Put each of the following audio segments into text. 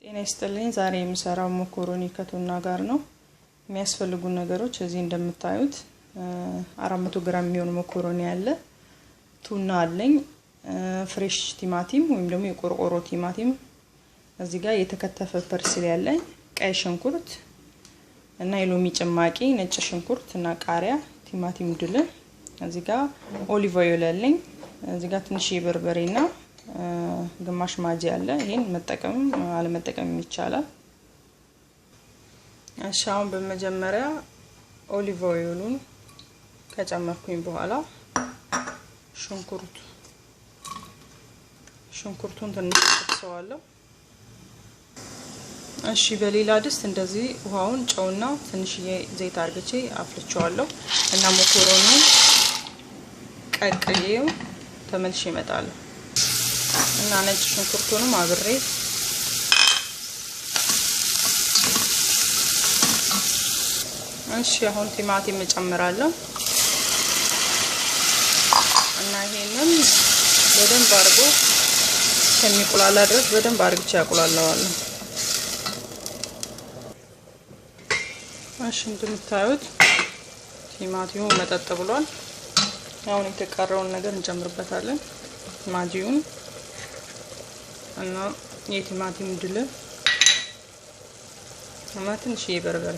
ጤና ይስጥልኝ ዛሬ የምሰራው መኮሮኒ ከቱና ጋር ነው። የሚያስፈልጉ ነገሮች እዚህ እንደምታዩት 400 ግራም የሚሆን መኮሮኒ አለ፣ ቱና አለኝ፣ ፍሬሽ ቲማቲም ወይም ደግሞ የቆርቆሮ ቲማቲም፣ እዚህ ጋር የተከተፈ ፐርስሊ አለኝ፣ ቀይ ሽንኩርት እና የሎሚ ጭማቂ፣ ነጭ ሽንኩርት እና ቃሪያ፣ ቲማቲም ድል፣ እዚህ ጋር ኦሊቭ ኦይል አለኝ፣ እዚህ ጋር ትንሽ በርበሬና ግማሽ ማጂ አለ። ይሄን መጠቀም አለመጠቀም ይቻላል። እሺ አሁን በመጀመሪያ ኦሊቭ ኦይሉን ከጨመርኩኝ በኋላ ሽንኩርቱን ትንሽ ተሰዋለሁ። እሺ በሌላ ድስት እንደዚህ ውሃውን ጨውና ትንሽዬ ዘይት አርግቼ አፍልቼዋለሁ እና መኮሮኒውን ቀቅዬው ተመልሼ እመጣለሁ እና ነጭ ሽንኩርቱንም አብሬ እሺ አሁን ቲማቲም እጨምራለሁ እና ይሄንን በደንብ አርጎ ከሚቁላላ ድረስ በደንብ አርግቼ ያቁላለዋለሁ። እሺ እንደምታዩት ቲማቲሙ መጠጥ ብሏል። አሁን የተቀረውን ነገር እንጨምርበታለን። ማጂውን እና የቲማቲም ድል እና ትንሽ በርበሬ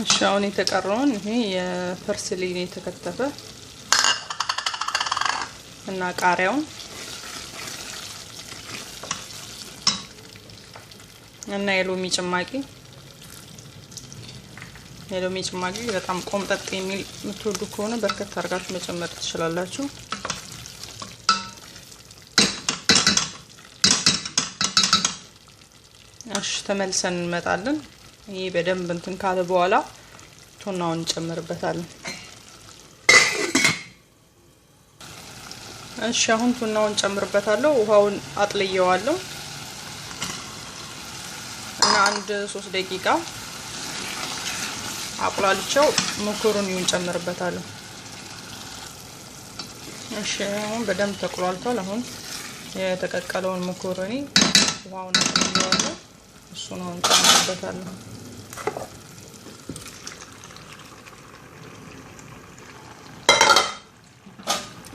እሺ አሁን የተቀረውን ይሄ የፐርስሊ የተከተፈ እና ቃሪያውን እና የሎሚ ጭማቂ በጣም ቆምጠጥ የሚል የምትወዱ ከሆነ በርከት አድርጋችሁ መጨመር ትችላላችሁ። እሺ ተመልሰን እንመጣለን። ይሄ በደንብ እንትን ካለ በኋላ ቱናውን እንጨምርበታለን። እሺ አሁን ቱናውን ጨምርበታለሁ። ውሃውን አጥልየዋለሁ እና 1-3 ደቂቃ አቁላልቼው መኮሮኒውን ጨምርበታለሁ። እሺ አሁን በደንብ ተቁላልቷል። አሁን የተቀቀለውን መኮሮኒ ውሃውን አጥልየዋለሁ፣ እሱን አሁን ጨምርበታለሁ።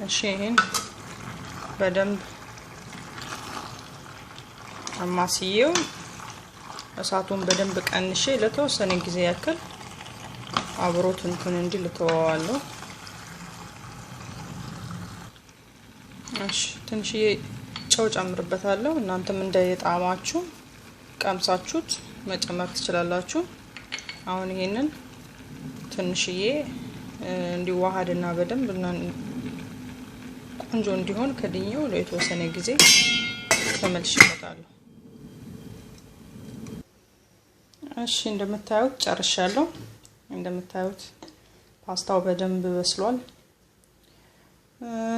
እሺ ይሄን በደንብ አማስዬው እሳቱን በደንብ ቀንሼ ለተወሰነ ጊዜ ያክል አብሮት እንትን እንዲል ልተዋዋለሁ። እሺ ትንሽዬ ጨው ጨምርበታለሁ። እናንተም እንደየጣዕማችሁ ቀምሳችሁት መጨመር ትችላላችሁ። አሁን ይሄንን ትንሽዬ እንዲዋሃድና በደንብ ቆንጆ እንዲሆን ከድኜው ለተወሰነ ጊዜ ተመልሼ እመጣለሁ። እሺ እንደምታዩት ጨርሻለሁ። እንደምታዩት ፓስታው በደንብ በስሏል።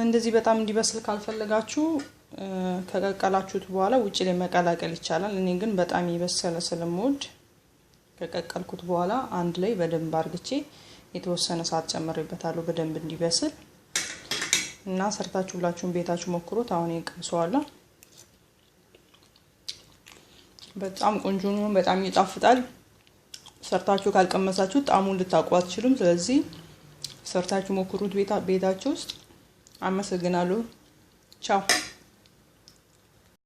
እንደዚህ በጣም እንዲበስል ካልፈለጋችሁ ከቀቀላችሁት በኋላ ውጪ ላይ መቀላቀል ይቻላል። እኔ ግን በጣም ይበሰለ ስለምወድ ከቀቀልኩት በኋላ አንድ ላይ በደንብ አርግቼ የተወሰነ ሰዓት ጨምሬበታለሁ በደንብ እንዲበስል እና ሰርታችሁ ሁላችሁም ቤታችሁ ሞክሩት። አሁን ይቀምሰዋለሁ። በጣም ቆንጆ ነው፣ በጣም ይጣፍጣል። ሰርታችሁ ካልቀመሳችሁ ጣዕሙን ልታውቁ አትችሉም። ስለዚህ ሰርታችሁ ሞክሩት ቤታችሁ ውስጥ። አመሰግናለሁ። ቻው።